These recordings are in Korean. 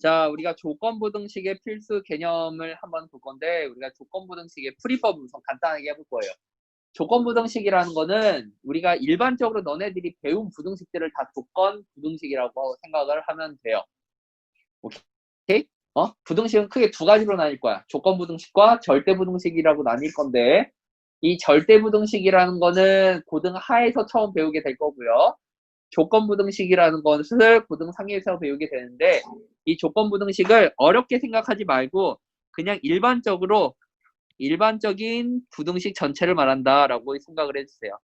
자, 우리가 조건부등식의 필수 개념을 한번 볼 건데, 우리가 조건부등식의 풀이법을 우선 간단하게 해볼 거예요. 조건부등식이라는 거는 우리가 일반적으로 너네들이 배운 부등식들을 다 조건부등식이라고 생각을 하면 돼요. 오케이? 부등식은 크게 두 가지로 나뉠 거야. 조건부등식과 절대부등식이라고 나뉠 건데, 이 절대부등식이라는 거는 고등 하에서 처음 배우게 될 거고요. 조건부등식이라는 것을 고등 상에서 배우게 되는데, 이 조건부등식을 어렵게 생각하지 말고 그냥 일반적인 부등식 전체를 말한다라고 생각을 해주세요.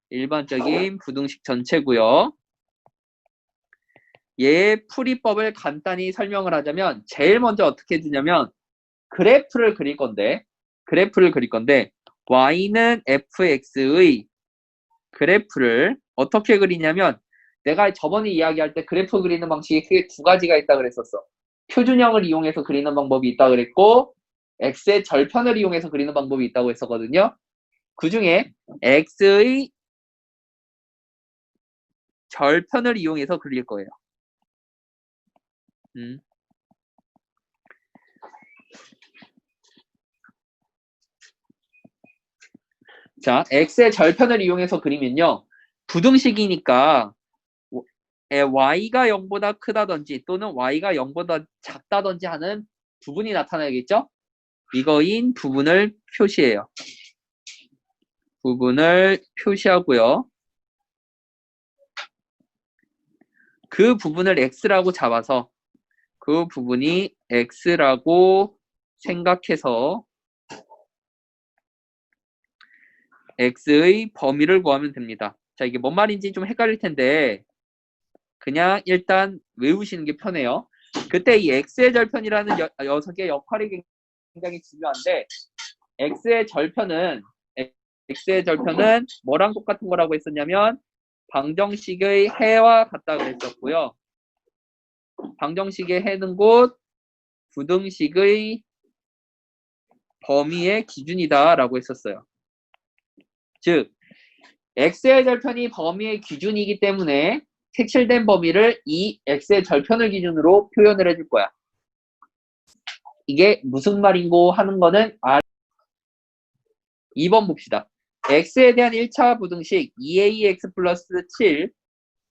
일반적인 부등식 전체고요. 얘의 풀이법을 간단히 설명을 하자면 제일 먼저 어떻게 해주냐면 그래프를 그릴 건데 y는 fx의 그래프를 어떻게 그리냐면 내가 저번에 이야기할 때 그래프 그리는 방식이 크게 두 가지가 있다 그랬었어. 표준형을 이용해서 그리는 방법이 있다 그랬고 x의 절편을 이용해서 그리는 방법이 있다고 했었거든요. 그 중에 x의 절편을 이용해서 그릴 거예요. 자, x의 절편을 이용해서 그리면요. 부등식이니까 y가 0보다 크다든지 또는 y가 0보다 작다든지 하는 부분이 나타나야겠죠? 이거인 부분을 표시해요. 부분을 표시하고요. 그 부분을 x라고 잡아서 그 부분이 x라고 생각해서 x의 범위를 구하면 됩니다. 자, 이게 뭔 말인지 좀 헷갈릴 텐데 그냥 일단 외우시는 게 편해요. 그때 이 x의 절편이라는 녀석의 역할이 굉장히 중요한데 x의 절편은 뭐랑 똑같은 거라고 했었냐면 방정식의 해와 같다고 했었고요. 방정식의 해는 곧 부등식의 범위의 기준이다 라고 했었어요. 즉 x의 절편이 범위의 기준이기 때문에 색칠된 범위를 이 x의 절편을 기준으로 표현을 해줄 거야. 이게 무슨 말인고 하는 거는 2번 봅시다. x에 대한 1차 부등식 2ax 플러스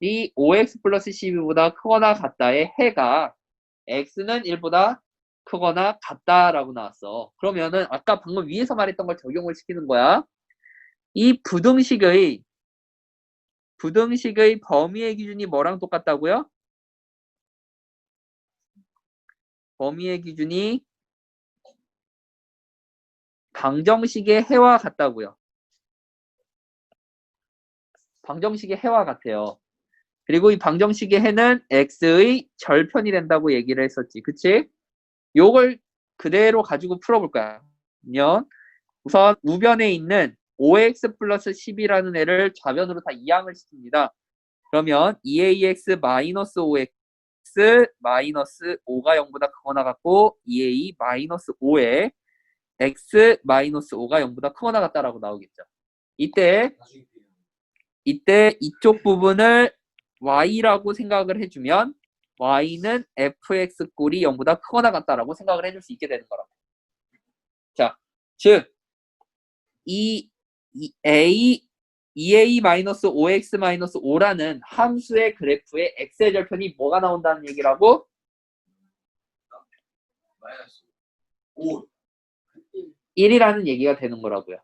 7이 5x 플러스 12보다 크거나 같다의 해가 x는 1보다 크거나 같다라고 나왔어. 그러면은 아까 방금 위에서 말했던 걸 적용을 시키는 거야. 이 부등식의 범위의 기준이 뭐랑 똑같다고요? 범위의 기준이 방정식의 해와 같다고요. 방정식의 해와 같아요. 그리고 이 방정식의 해는 x의 절편이 된다고 얘기를 했었지. 그치? 요걸 그대로 가지고 풀어볼 거야. 우선 우변에 있는 5x 플러스 10이라는 애를 좌변으로 다 이항을 시킵니다. 그러면 2ax 마이너스 5x 마이너스 5가 0보다 크거나 같고 2a 마이너스 5에 x 마이너스 5가 0보다 크거나 같다라고 나오겠죠. 이때 이쪽 부분을 y라고 생각을 해주면 y는 fx 꼴이 0보다 크거나 같다라고 생각을 해줄 수 있게 되는 거라고. 자, 즉 이 2a-5x-5라는 함수의 그래프에 x의 절편이 뭐가 나온다는 얘기라고? 마이너스 5. 1이라는 얘기가 되는 거라고요.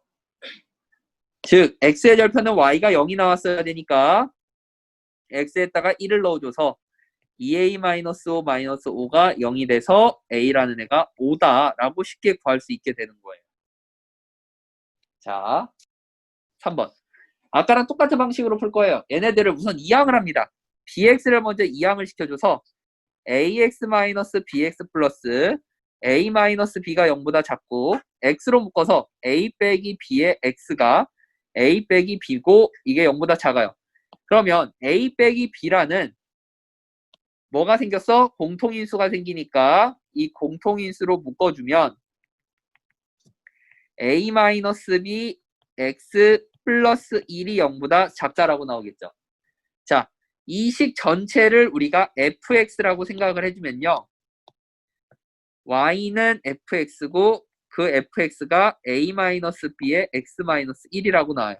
즉 x의 절편은 y가 0이 나왔어야 되니까 x에다가 1을 넣어줘서 2a-5-5가 0이 돼서 a라는 애가 5다라고 쉽게 구할 수 있게 되는 거예요. 자, 3번. 아까랑 똑같은 방식으로 풀 거예요. 얘네들을 우선 이항을 합니다. bx를 먼저 이항을 시켜줘서 ax-bx 플러스 a-b가 0보다 작고 x로 묶어서 a 빼기 b의 x가 a 빼기 b고 이게 0보다 작아요. 그러면 a 빼기 b라는 뭐가 생겼어? 공통인수가 생기니까 이 공통인수로 묶어주면 a-b x 플러스 1이 0보다 작다라고 나오겠죠. 자, 이 식 전체를 우리가 fx라고 생각을 해주면요. y는 fx고 그 fx가 a-b의 x-1이라고 나와요.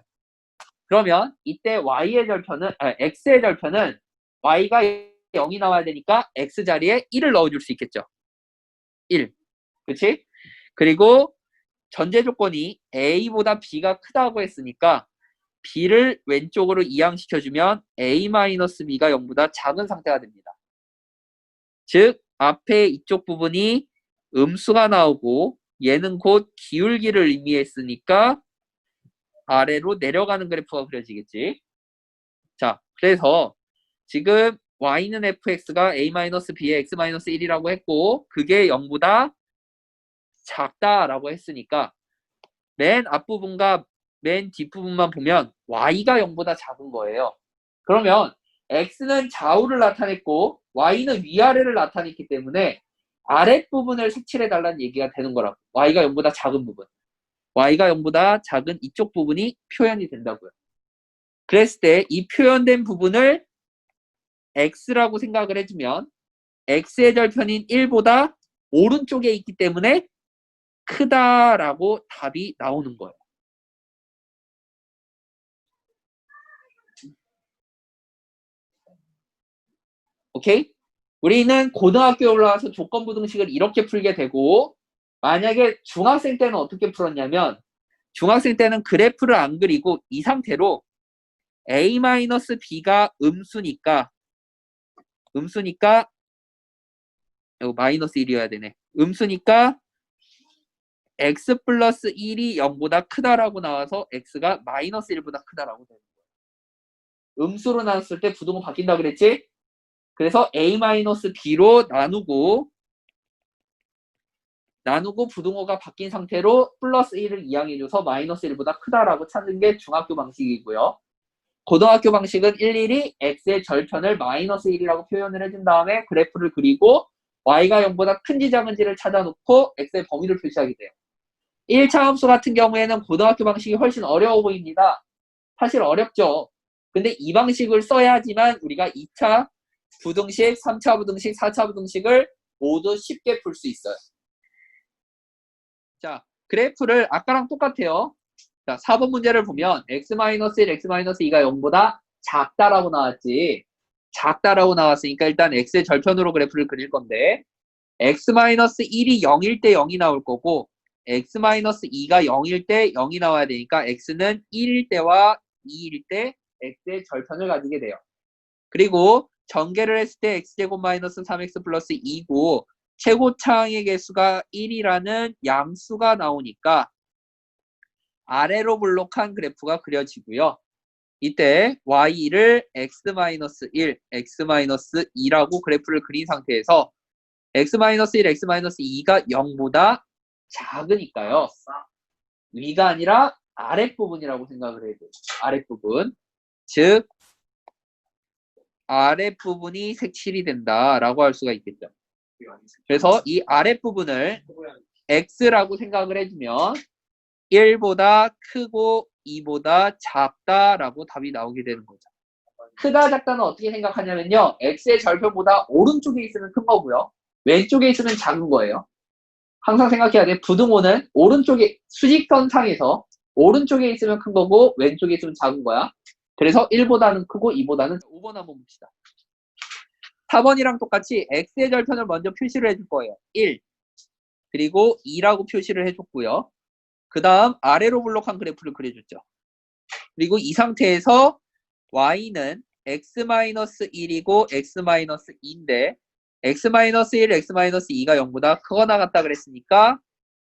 그러면 이때 x의 절편은 y가 0이 나와야 되니까 x 자리에 1을 넣어줄 수 있겠죠. 1. 그치? 그리고 전제 조건이 a보다 b가 크다고 했으니까 b를 왼쪽으로 이항시켜주면 a-b가 0보다 작은 상태가 됩니다. 즉 앞에 이쪽 부분이 음수가 나오고 얘는 곧 기울기를 의미했으니까 아래로 내려가는 그래프가 그려지겠지. 자, 그래서 지금 y는 fx가 a-b의 x-1이라고 했고 그게 0보다 작다라고 했으니까 맨 앞부분과 맨 뒷부분만 보면 y가 0보다 작은 거예요. 그러면 x는 좌우를 나타냈고 y는 위아래를 나타냈기 때문에 아랫부분을 색칠해달라는 얘기가 되는 거라고. y가 0보다 작은 부분. y가 0보다 작은 이쪽 부분이 표현이 된다고요. 그랬을 때 이 표현된 부분을 x라고 생각을 해주면 x의 절편인 1보다 오른쪽에 있기 때문에 크다라고 답이 나오는 거예요. 오케이? 우리는 고등학교에 올라와서 조건부등식을 이렇게 풀게 되고 만약에 중학생 때는 어떻게 풀었냐면 중학생 때는 그래프를 안 그리고 이 상태로 a-b가 음수니까 이거 마이너스 1이어야 되네. 음수니까 x 플러스 1이 0보다 크다라고 나와서 x가 마이너스 1보다 크다라고 되는 거예요. 음수로 나눴을 때 부등호 바뀐다 그랬지? 그래서 a-b로 나누고 부등호가 바뀐 상태로 플러스 1을 이항해줘서 마이너스 1보다 크다라고 찾는 게 중학교 방식이고요. 고등학교 방식은 일일이 x의 절편을 마이너스 1이라고 표현을 해준 다음에 그래프를 그리고 y가 0보다 큰지 작은지를 찾아놓고 x의 범위를 표시하게 돼요. 1차 함수 같은 경우에는 고등학교 방식이 훨씬 어려워 보입니다. 사실 어렵죠. 근데 이 방식을 써야지만 우리가 2차 부등식, 3차 부등식, 4차 부등식을 모두 쉽게 풀 수 있어요. 자, 그래프를 아까랑 똑같아요. 자, 4번 문제를 보면 x-1, x-2가 0보다 작다라고 나왔지. 작다라고 나왔으니까 일단 x의 절편으로 그래프를 그릴 건데 x-1이 0일 때 0이 나올 거고 x-2가 0일 때 0이 나와야 되니까 x는 1일 때와 2일 때 x의 절편을 가지게 돼요. 그리고 전개를 했을 때 x제곱 마이너스 3x 플러스 2고 최고차항의 개수가 1이라는 양수가 나오니까 아래로 블록한 그래프가 그려지고요. 이때 y를 x-1, x-2라고 그래프를 그린 상태에서 x-1, x-2가 0보다 작으니까요. 위가 아니라 아랫부분이라고 생각을 해야 돼요. 아랫부분. 즉 아랫부분이 색칠이 된다라고 할 수가 있겠죠. 그래서 이 아랫부분을 x라고 생각을 해주면 1보다 크고 2보다 작다라고 답이 나오게 되는 거죠. 크다 작다는 어떻게 생각하냐면요. x의 절편보다 오른쪽에 있으면 큰 거고요. 왼쪽에 있으면 작은 거예요. 항상 생각해야 돼. 부등호는 오른쪽에 수직선상에서 오른쪽에 있으면 큰 거고 왼쪽에 있으면 작은 거야. 그래서 1보다는 크고 2보다는 5번 한번 봅시다. 4번이랑 똑같이 x의 절편을 먼저 표시를 해줄 거예요. 1 그리고 2라고 표시를 해줬고요. 그 다음 아래로 블록한 그래프를 그려줬죠. 그리고 이 상태에서 y는 x-1이고 x-2인데 x-1, x-2가 0보다 크거나 같다 그랬으니까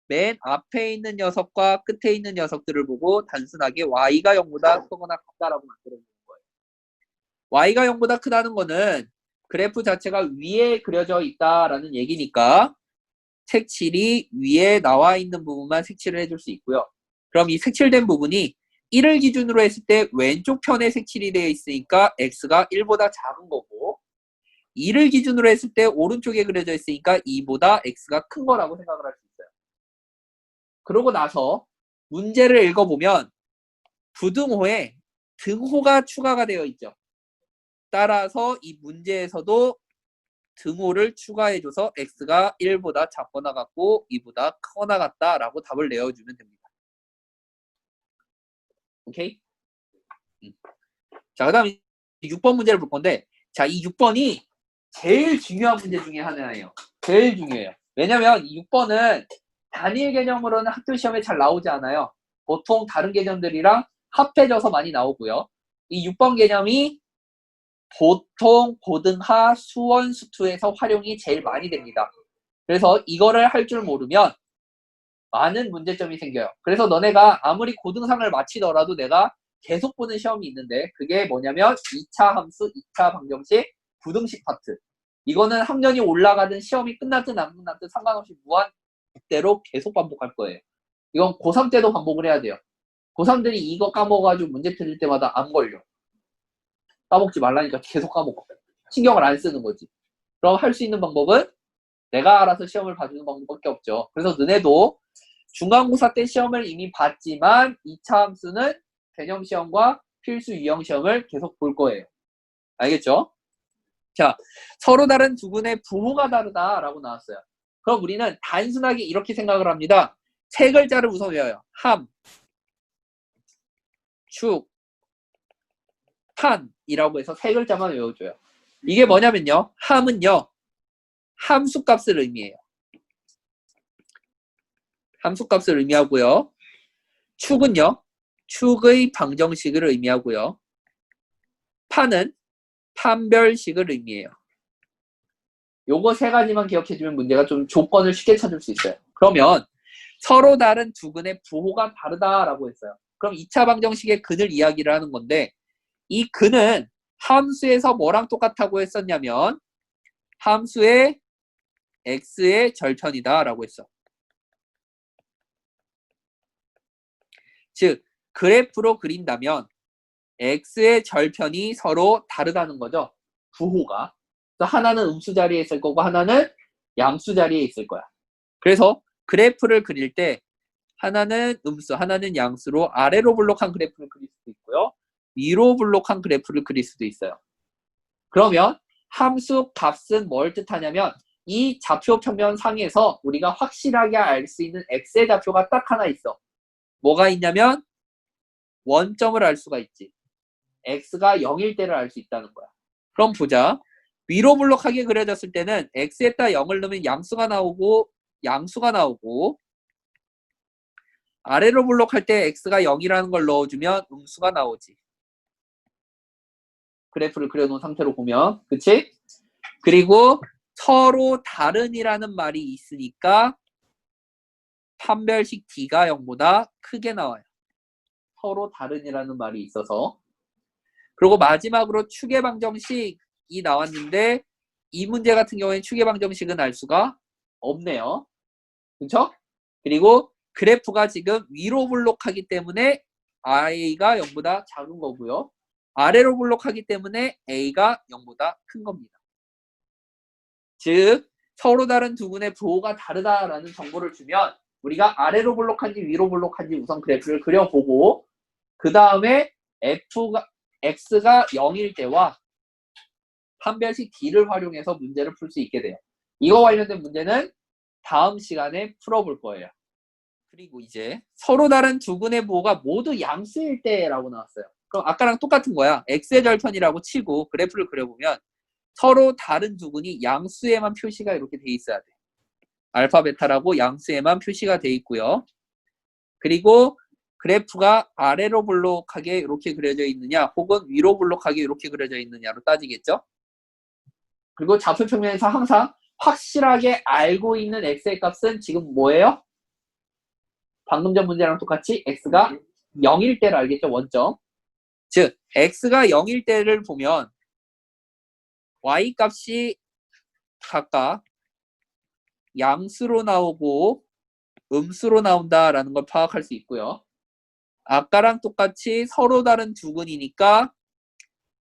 맨 앞에 있는 녀석과 끝에 있는 녀석들을 보고 단순하게 y가 0보다 크거나 같다라고 만들어주는 거예요. y가 0보다 크다는 거는 그래프 자체가 위에 그려져 있다라는 얘기니까 색칠이 위에 나와 있는 부분만 색칠을 해줄 수 있고요. 그럼 이 색칠된 부분이 1을 기준으로 했을 때 왼쪽 편에 색칠이 되어 있으니까 x가 1보다 작은 거고 2를 기준으로 했을 때 오른쪽에 그려져 있으니까 2보다 x가 큰 거라고 생각을 할 수 있어요. 그러고 나서 문제를 읽어보면 부등호에 등호가 추가가 되어 있죠. 따라서 이 문제에서도 등호를 추가해줘서 x가 1보다 작거나 같고 2보다 크거나 같다라고 답을 내어주면 됩니다. 오케이? 자, 그 다음에 6번 문제를 볼 건데, 자, 이 6번이 제일 중요한 문제 중에 하나예요. 제일 중요해요. 왜냐면 이 6번은 단일 개념으로는 학교 시험에 잘 나오지 않아요. 보통 다른 개념들이랑 합해져서 많이 나오고요. 이 6번 개념이 보통 고등하 수원 수투에서 활용이 제일 많이 됩니다. 그래서 이거를 할 줄 모르면 많은 문제점이 생겨요. 그래서 너네가 아무리 고등상을 마치더라도 내가 계속 보는 시험이 있는데 그게 뭐냐면 2차 함수, 2차 방정식, 부등식 파트. 이거는 학년이 올라가든 시험이 끝났든 안 끝났든 상관없이 무한대로 계속 반복할 거예요. 이건 고3 때도 반복을 해야 돼요. 고3들이 이거 까먹어가지고 문제 틀릴 때마다 안 걸려. 까먹지 말라니까 계속 까먹어. 신경을 안 쓰는 거지. 그럼 할 수 있는 방법은 내가 알아서 시험을 봐주는 방법밖에 없죠. 그래서 너네도 중간고사 때 시험을 이미 봤지만 2차 함수는 개념 시험과 필수 유형 시험을 계속 볼 거예요. 알겠죠? 자, 서로 다른 두 군의 부호가 다르다라고 나왔어요. 그럼 우리는 단순하게 이렇게 생각을 합니다. 세 글자를 우선 외워요. 함, 축, 판이라고 해서 세 글자만 외워줘요. 이게 뭐냐면요. 함은요. 함수값을 의미해요. 함수값을 의미하고요. 축은요. 축의 방정식을 의미하고요. 판은 판별식을 의미해요. 요거 세 가지만 기억해주면 문제가 좀 조건을 쉽게 찾을 수 있어요. 그러면 서로 다른 두 근의 부호가 다르다라고 했어요. 그럼 2차 방정식의 근을 이야기를 하는 건데 이 근은 함수에서 뭐랑 똑같다고 했었냐면 함수의 x의 절편이다 라고 했어. 즉 그래프로 그린다면 x의 절편이 서로 다르다는 거죠. 부호가. 하나는 음수 자리에 있을 거고 하나는 양수 자리에 있을 거야. 그래서 그래프를 그릴 때 하나는 음수, 하나는 양수로 아래로 블록한 그래프를 그릴 수도 있고요. 위로 블록한 그래프를 그릴 수도 있어요. 그러면 함수 값은 뭘 뜻하냐면 이 좌표 평면 상에서 우리가 확실하게 알 수 있는 x의 좌표가 딱 하나 있어. 뭐가 있냐면 원점을 알 수가 있지. x가 0일 때를 알 수 있다는 거야. 그럼 보자. 위로 블록하게 그려졌을 때는 x에다 0을 넣으면 양수가 나오고 아래로 블록할 때 x가 0이라는 걸 넣어주면 음수가 나오지. 그래프를 그려놓은 상태로 보면 그치? 그리고 서로 다른이라는 말이 있으니까 판별식 d가 0보다 크게 나와요. 서로 다른이라는 말이 있어서. 그리고 마지막으로 추계 방정식이 나왔는데 이 문제 같은 경우에는 추계 방정식은 알 수가 없네요. 그렇죠? 그리고 그래프가 지금 위로 블록하기 때문에 a가 0보다 작은 거고요. 아래로 블록하기 때문에 a가 0보다 큰 겁니다. 즉 서로 다른 두 군의 부호가 다르다라는 정보를 주면 우리가 아래로 블록한지 위로 블록한지 우선 그래프를 그려보고 그 다음에 x가 0일 때와 판별식 d를 활용해서 문제를 풀 수 있게 돼요. 이거 관련된 문제는 다음 시간에 풀어볼 거예요. 그리고 이제 서로 다른 두 근의 부호가 모두 양수일 때라고 나왔어요. 그럼 아까랑 똑같은 거야. x의 절편이라고 치고 그래프를 그려보면 서로 다른 두 근이 양수에만 표시가 이렇게 돼 있어야 돼. 알파, 베타라고 양수에만 표시가 돼 있고요. 그리고 그래프가 아래로 블록하게 이렇게 그려져 있느냐 혹은 위로 블록하게 이렇게 그려져 있느냐로 따지겠죠. 그리고 좌표 평면에서 항상 확실하게 알고 있는 x의 값은 지금 뭐예요? 방금 전 문제랑 똑같이 x가 0일 때를 알겠죠? 원점. 즉 x가 0일 때를 보면 y 값이 각각 양수로 나오고 음수로 나온다라는 걸 파악할 수 있고요. 아까랑 똑같이 서로 다른 두 근이니까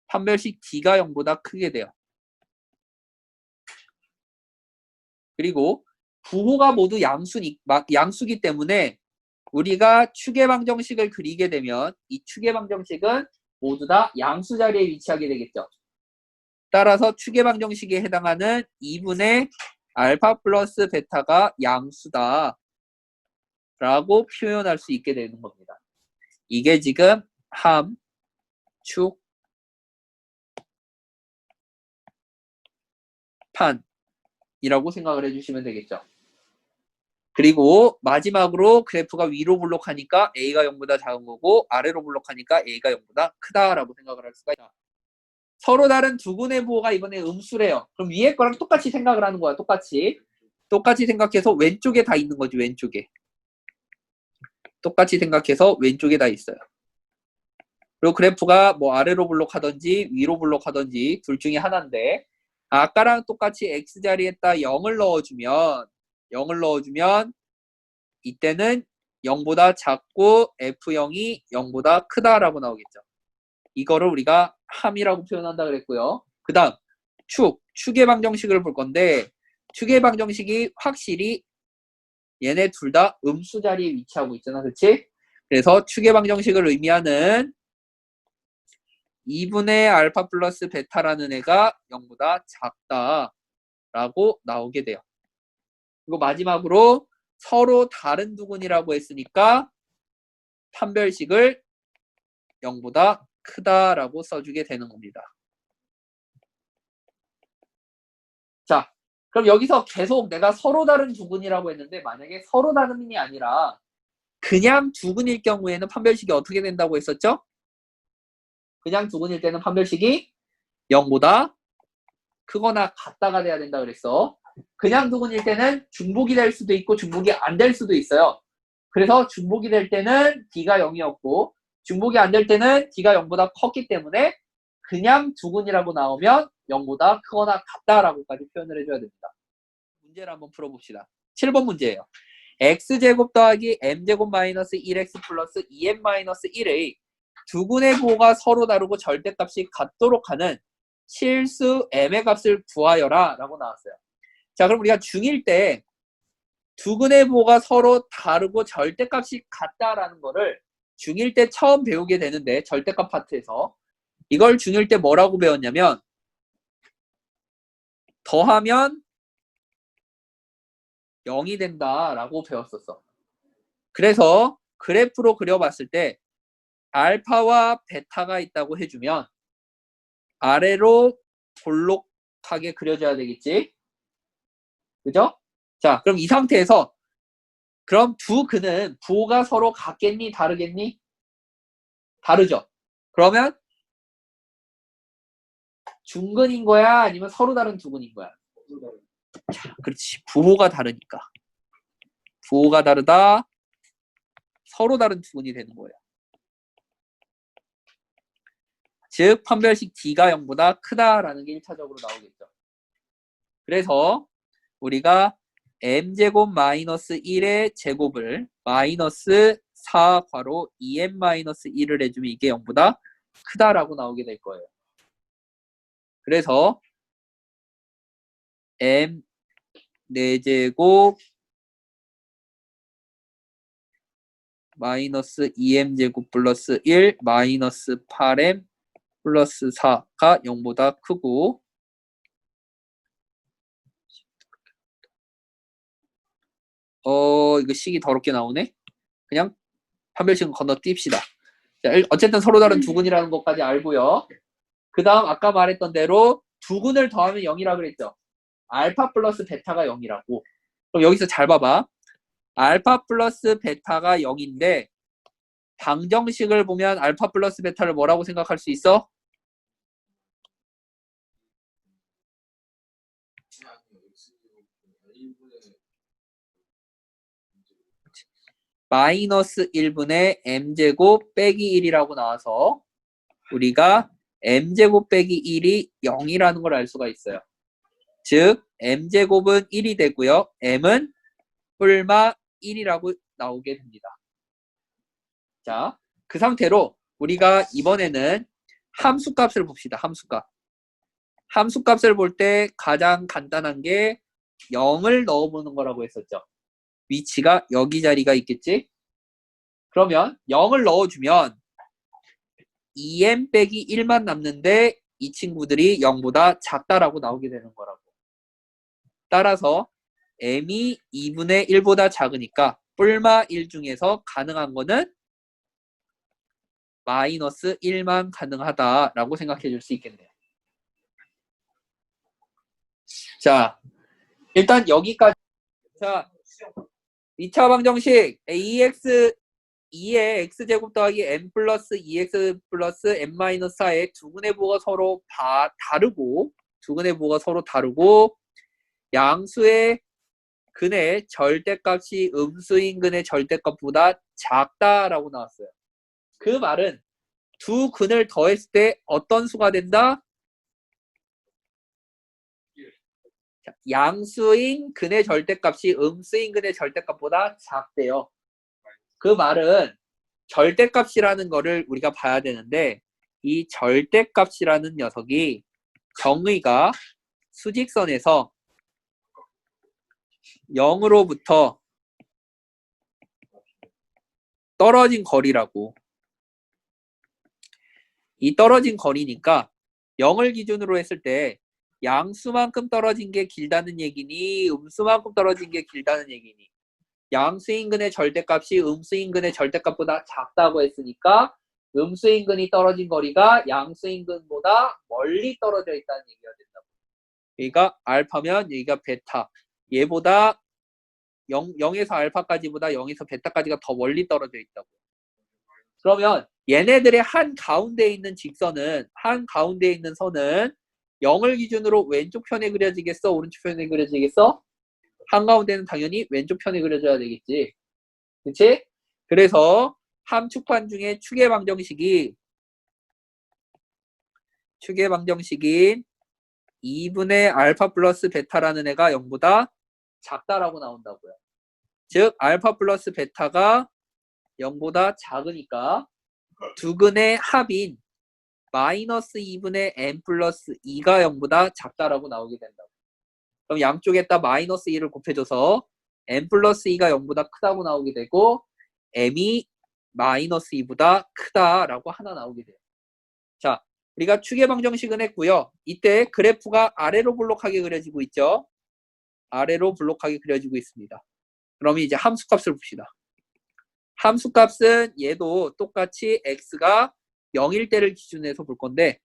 판별식 d가 0보다 크게 돼요. 그리고 부호가 모두 양수기 때문에 우리가 추계 방정식을 그리게 되면 이 추계 방정식은 모두 다 양수 자리에 위치하게 되겠죠. 따라서 추계방정식에 해당하는 2분의 알파 플러스 베타가 양수다 라고 표현할 수 있게 되는 겁니다. 이게 지금 함, 축, 판이라고 생각을 해주시면 되겠죠. 그리고 마지막으로 그래프가 위로 블록하니까 A가 0보다 작은 거고 아래로 블록하니까 A가 0보다 크다라고 생각을 할 수가 있다. 서로 다른 두 군의 부호가 이번에 음수래요. 그럼 위에 거랑 똑같이 생각을 하는 거야. 똑같이 생각해서 왼쪽에 다 있는 거지. 왼쪽에. 똑같이 생각해서 왼쪽에 다 있어요. 그리고 그래프가 뭐 아래로 블록하든지 위로 블록하든지 둘 중에 하나인데 아까랑 똑같이 X자리에다 0을 넣어주면 이때는 0보다 작고 F0이 0보다 크다라고 나오겠죠. 이거를 우리가 함이라고 표현한다 그랬고요. 그 다음 축의 방정식을 볼 건데 축의 방정식이 확실히 얘네 둘 다 음수 자리에 위치하고 있잖아. 그렇지? 그래서 축의 방정식을 의미하는 2분의 알파 플러스 베타라는 애가 0보다 작다라고 나오게 돼요. 그리고 마지막으로 서로 다른 두근이라고 했으니까 판별식을 0보다 크다라고 써주게 되는 겁니다. 자, 그럼 여기서 계속 내가 서로 다른 두근이라고 했는데 만약에 서로 다른이 아니라 그냥 두근일 경우에는 판별식이 어떻게 된다고 했었죠? 그냥 두근일 때는 판별식이 0보다 크거나 같다가 돼야 된다 그랬어. 그냥 두근일 때는 중복이 될 수도 있고 중복이 안 될 수도 있어요. 그래서 중복이 될 때는 D가 0이었고 중복이 안 될 때는 D가 0보다 컸기 때문에 그냥 두근이라고 나오면 0보다 크거나 같다라고까지 표현을 해줘야 됩니다. 문제를 한번 풀어봅시다. 7번 문제예요. x제곱 더하기 m제곱 마이너스 1x 플러스 2m 마이너스 1의 두근의 부호가 서로 다르고 절대값이 같도록 하는 실수 m의 값을 구하여라 라고 나왔어요. 자, 그럼 우리가 중1 때 두근의 부호가 서로 다르고 절대값이 같다라는 거를 중1 때 처음 배우게 되는데 절대값 파트에서 이걸 중1 때 뭐라고 배웠냐면 더하면 0이 된다라고 배웠었어. 그래서 그래프로 그려봤을 때 알파와 베타가 있다고 해주면 아래로 볼록하게 그려줘야 되겠지. 그죠? 자, 그럼 이 상태에서 그럼 두 근은 부호가 서로 같겠니? 다르겠니? 다르죠? 그러면 중근인 거야? 아니면 서로 다른 두 근인 거야? 자, 그렇지. 부호가 다르니까. 부호가 다르다. 서로 다른 두 근이 되는 거예요. 즉 판별식 D가 0보다 크다라는 게 1차적으로 나오겠죠. 그래서 우리가 m제곱 마이너스 1의 제곱을 마이너스 4 괄호 2m 마이너스 1을 해주면 이게 0보다 크다라고 나오게 될 거예요. 그래서 m 4제곱 마이너스 2m제곱 플러스 1 마이너스 8m 플러스 4가 0보다 크고 이거 식이 더럽게 나오네. 그냥 판별식은 건너뛰읍시다. 자, 어쨌든 서로 다른 두근이라는 것까지 알고요. 그 다음 아까 말했던 대로 두근을 더하면 0이라 그랬죠. 알파 플러스 베타가 0이라고. 그럼 여기서 잘 봐봐. 알파 플러스 베타가 0인데 방정식을 보면 알파 플러스 베타를 뭐라고 생각할 수 있어? 마이너스 1분의 m제곱 빼기 1이라고 나와서 우리가 m제곱 빼기 1이 0이라는 걸 알 수가 있어요. 즉 m제곱은 1이 되고요. m은 뿔마 1이라고 나오게 됩니다. 자, 그 상태로 우리가 이번에는 함수값을 봅시다. 함수값을 볼 때 가장 간단한 게 0을 넣어보는 거라고 했었죠. 위치가 여기 자리가 있겠지? 그러면 0을 넣어주면 2m 빼기 1만 남는데 이 친구들이 0보다 작다라고 나오게 되는 거라고. 따라서 m이 2분의 1보다 작으니까 뿔마 1 중에서 가능한 거는 마이너스 1만 가능하다라고 생각해 줄 수 있겠네요. 자, 일단 여기까지. 자, 2차 방정식 ax 2의 x제곱 더하기 n 플러스 2x 플러스 n 마이너스 4의 두근의 부호가 서로 다르고 양수의 근의 절대값이 음수인 근의 절대값보다 작다라고 나왔어요. 그 말은 두 근을 더했을 때 어떤 수가 된다? 양수인 근의 절대값이 음수인 근의 절대값보다 작대요. 그 말은 절대값이라는 거를 우리가 봐야 되는데 이 절대값이라는 녀석이 정의가 수직선에서 0으로부터 떨어진 거리라고. 이 떨어진 거리니까 0을 기준으로 했을 때 양수만큼 떨어진 게 길다는 얘기니 음수만큼 떨어진 게 길다는 얘기니 양수인근의 절대값이 음수인근의 절대값보다 작다고 했으니까 음수인근이 떨어진 거리가 양수인근보다 멀리 떨어져 있다는 얘기가 된다고. 그러니까 알파면 여기가 베타. 얘보다 0에서 알파까지보다 0에서 베타까지가 더 멀리 떨어져 있다고. 그러면 얘네들의 한 가운데에 있는 직선은 한 가운데에 있는 선은 0을 기준으로 왼쪽 편에 그려지겠어? 오른쪽 편에 그려지겠어? 한가운데는 당연히 왼쪽 편에 그려져야 되겠지. 그치? 그래서 함축판 중에 축의 방정식인 2분의 알파 플러스 베타라는 애가 0보다 작다라고 나온다고요. 즉 알파 플러스 베타가 0보다 작으니까 두 근의 합인 마이너스 2분의 n 플러스 2가 0보다 작다라고 나오게 된다고. 그럼 양쪽에다 마이너스 2를 곱해줘서 n 플러스 2가 0보다 크다고 나오게 되고 m이 마이너스 2보다 크다라고 하나 나오게 돼요. 자, 우리가 축의 방정식은 했고요. 이때 그래프가 아래로 볼록하게 그려지고 있죠. 아래로 볼록하게 그려지고 있습니다. 그럼 이제 함수값을 봅시다. 함수값은 얘도 똑같이 x가 0일 때를 기준해서 볼 건데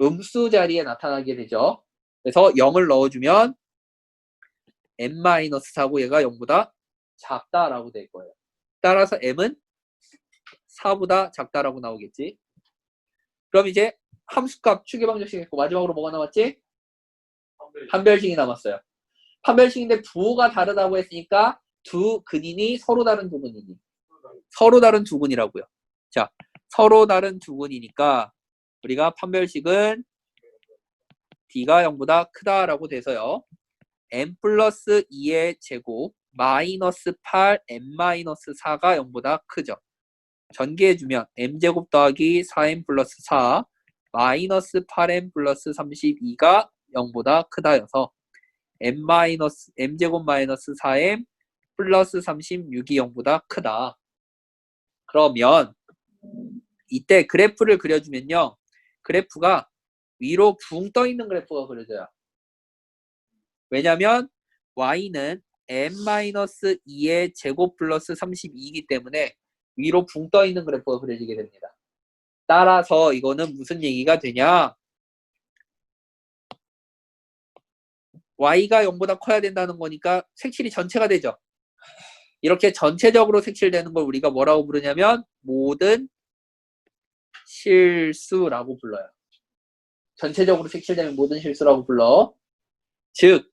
음수 자리에 나타나게 되죠. 그래서 0을 넣어주면 n-4고 얘가 0보다 작다라고 될 거예요. 따라서 m은 4보다 작다라고 나오겠지. 그럼 이제 함수값 축의 방정식 했고 마지막으로 뭐가 남았지? 판별식이 남았어요. 판별식인데 부호가 다르다고 했으니까 두 근이니 서로 다른 두 근이니? 서로 다른 두 근이라고요. 자, 서로 다른 두 근이니까 우리가 판별식은 d가 0보다 크다라고 돼서요. n 플러스 2의 제곱 마이너스 8 n-4가 0보다 크죠. 전개해주면 m제곱 더하기 4n 플러스 4 마이너스 8n 플러스 32가 0보다 크다여서 m제곱 마이너스 4m 플러스 36이 0보다 크다. 그러면 이때 그래프를 그려주면요. 그래프가 위로 붕 떠 있는 그래프가 그려져요. 왜냐면 y는 n-2의 제곱 플러스 32이기 때문에 위로 붕 떠 있는 그래프가 그려지게 됩니다. 따라서 이거는 무슨 얘기가 되냐? y가 0보다 커야 된다는 거니까 색칠이 전체가 되죠. 이렇게 전체적으로 색칠되는 걸 우리가 뭐라고 부르냐면 모든 실수라고 불러요. 전체적으로 색칠되면 모든 실수라고 불러. 즉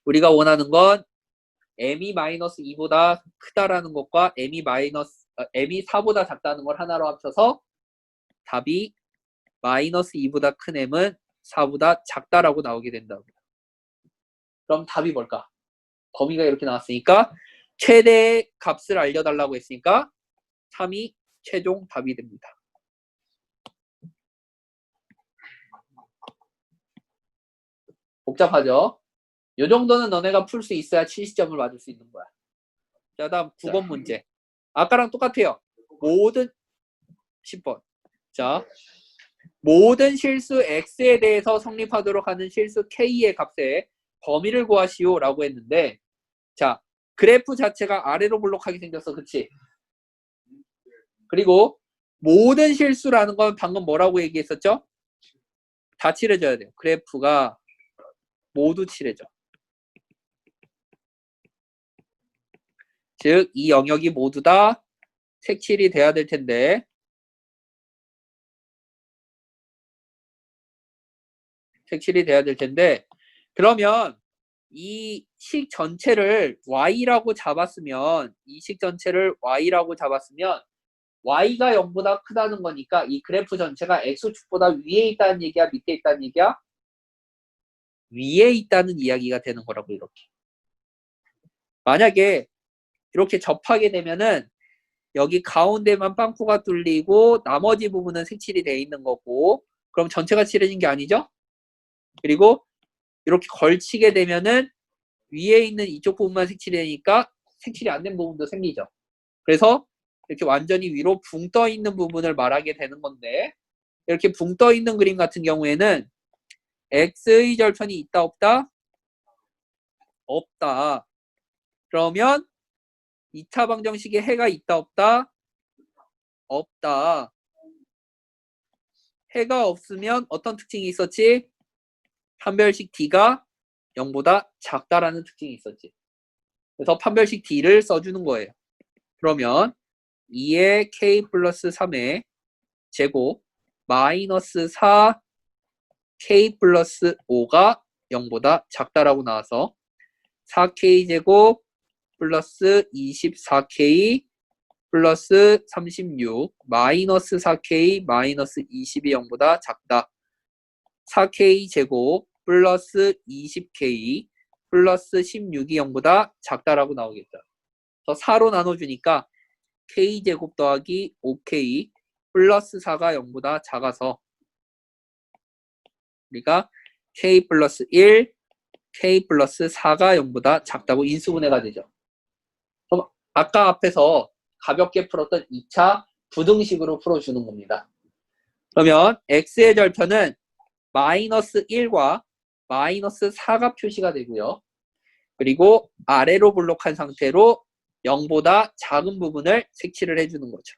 우리가 원하는 건 m이 마이너스 2보다 크다라는 것과 m이 4보다 작다는 걸 하나로 합쳐서 답이 마이너스 2보다 큰 m은 4보다 작다라고 나오게 된다고. 그럼 답이 뭘까? 범위가 이렇게 나왔으니까 최대 값을 알려달라고 했으니까 3이 최종 답이 됩니다. 복잡하죠? 이 정도는 너네가 풀 수 있어야 70점을 맞을 수 있는 거야. 자, 다음 9번 문제. 아까랑 똑같아요. 모든 10번. 자, 모든 실수 x에 대해서 성립하도록 하는 실수 k의 값의 범위를 구하시오 라고 했는데, 자, 그래프 자체가 아래로 블록하게 생겼어. 그치? 그리고 모든 실수라는 건 방금 뭐라고 얘기했었죠? 다 칠해져야 돼요. 그래프가 모두 칠해져. 즉, 이 영역이 모두 다 색칠이 돼야 될 텐데, 그러면 이 식 전체를 y라고 잡았으면, y가 0보다 크다는 거니까 이 그래프 전체가 x축보다 위에 있다는 얘기야, 밑에 있다는 얘기야? 위에 있다는 이야기가 되는 거라고. 이렇게 만약에 이렇게 접하게 되면은 여기 가운데만 빵꾸가 뚫리고 나머지 부분은 색칠이 돼 있는 거고, 그럼 전체가 칠해진 게 아니죠? 그리고 이렇게 걸치게 되면은 위에 있는 이쪽 부분만 색칠이 되니까 색칠이 안 된 부분도 생기죠. 그래서 이렇게 완전히 위로 붕 떠 있는 부분을 말하게 되는 건데, 이렇게 붕 떠 있는 그림 같은 경우에는 x의 절편이 있다 없다? 없다. 그러면 2차 방정식에 해가 있다 없다? 없다. 해가 없으면 어떤 특징이 있었지? 판별식 d가 0보다 작다라는 특징이 있었지. 그래서 판별식 d를 써주는 거예요. 그러면 2의 k 플러스 3의 제곱 마이너스 4k 플러스 5가 0보다 작다라고 나와서 4k 제곱 플러스 24k 플러스 36 마이너스 4k 마이너스 20이 0보다 작다. 4k 제곱 플러스 20k 플러스 16이 0보다 작다라고 나오겠죠. 그래서 4로 나눠주니까 k 제곱 더하기 5k 플러스 4가 0보다 작아서 우리가 k 플러스 1, k 플러스 4가 0보다 작다고 인수분해가 되죠. 그럼 아까 앞에서 가볍게 풀었던 2차 부등식으로 풀어주는 겁니다. 그러면 x의 절편은 마이너스 1과 마이너스 4가 표시가 되고요. 그리고 아래로 블록한 상태로 0보다 작은 부분을 색칠을 해주는 거죠.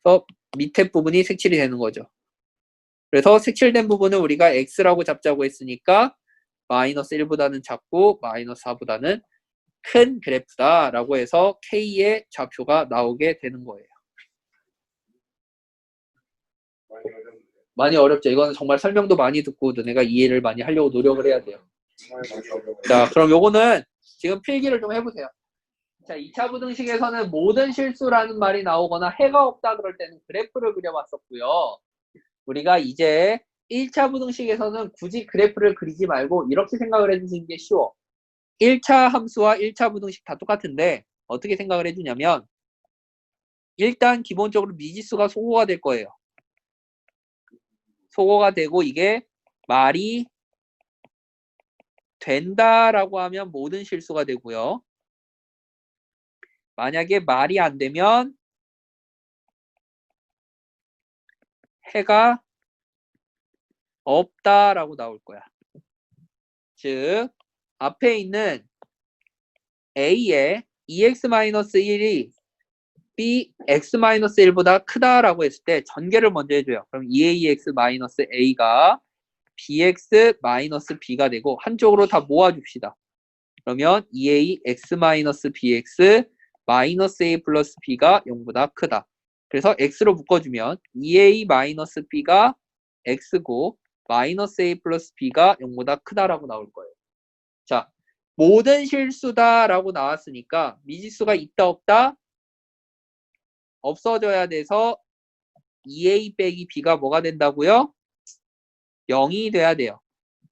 그래서 밑에 부분이 색칠이 되는 거죠. 그래서 색칠된 부분은 우리가 x라고 잡자고 했으니까 마이너스 1보다는 작고 마이너스 4보다는 큰 그래프다라고 해서 k의 좌표가 나오게 되는 거예요. 많이 어렵죠. 이건 정말 설명도 많이 듣고 너네가 이해를 많이 하려고 노력을 해야 돼요. 자, 그럼 요거는 지금 필기를 좀 해보세요. 자, 2차 부등식에서는 모든 실수라는 말이 나오거나 해가 없다 그럴 때는 그래프를 그려봤었고요. 우리가 이제 1차 부등식에서는 굳이 그래프를 그리지 말고 이렇게 생각을 해주시는 게 쉬워. 1차 함수와 1차 부등식 다 똑같은데 어떻게 생각을 해주냐면, 일단 기본적으로 미지수가 소거가 될 거예요. 소거가 되고 이게 말이 된다라고 하면 모든 실수가 되고요. 만약에 말이 안 되면 해가 없다라고 나올 거야. 즉 앞에 있는 A의 EX-1이 BX-1보다 크다라고 했을 때 전개를 먼저 해줘요. 그럼 EAX-A가 BX-B가 되고 한쪽으로 다 모아줍시다. 그러면 EAX-BX A 플러스 B가 0보다 크다. 그래서 X로 묶어주면 EA-B가 X고 A 플러스 B가 0보다 크다라고 나올 거예요. 자, 모든 실수다라고 나왔으니까 미지수가 있다 없다? 없어져야 돼서 EA 빼기 B가 뭐가 된다고요? 0이 돼야 돼요.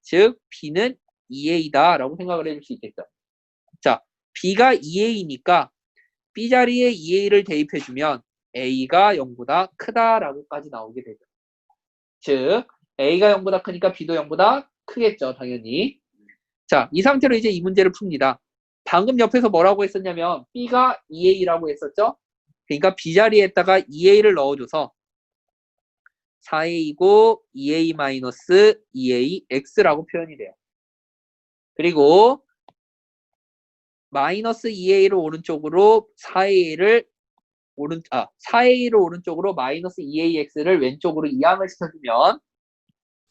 즉 B는 2A다 라고 생각을 해줄 수 있겠죠. 자, B가 2A니까 B 자리에 2A를 대입해주면 A가 0보다 크다라고까지 나오게 되죠. 즉 A가 0보다 크니까 B도 0보다 크겠죠. 당연히. 자, 이 상태로 이제 이 문제를 풉니다. 방금 옆에서 뭐라고 했었냐면 B가 2A라고 했었죠? 그러니까 B자리에다가 2A를 넣어줘서 4A이고 2A 마이너스 2A X라고 표현이 돼요. 그리고 마이너스 2A를 오른쪽으로 4A를 4A를 오른쪽으로 마이너스 2AX를 왼쪽으로 이항을 시켜주면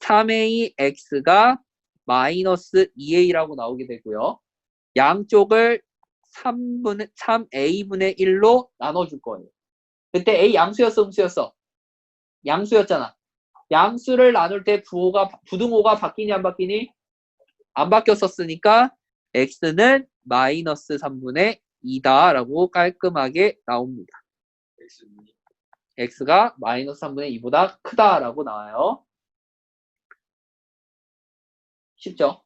3AX가 마이너스 2A라고 나오게 되고요. 양쪽을 3A분의 1로 나눠줄 거예요. 그때 A 양수였어, 음수였어? 양수였잖아. 양수를 나눌 때 부등호가 바뀌니 안 바뀌니? 안 바뀌었었으니까 x는 마이너스 3분의 2다 라고 깔끔하게 나옵니다. x가 마이너스 3분의 2보다 크다 라고 나와요. 쉽죠?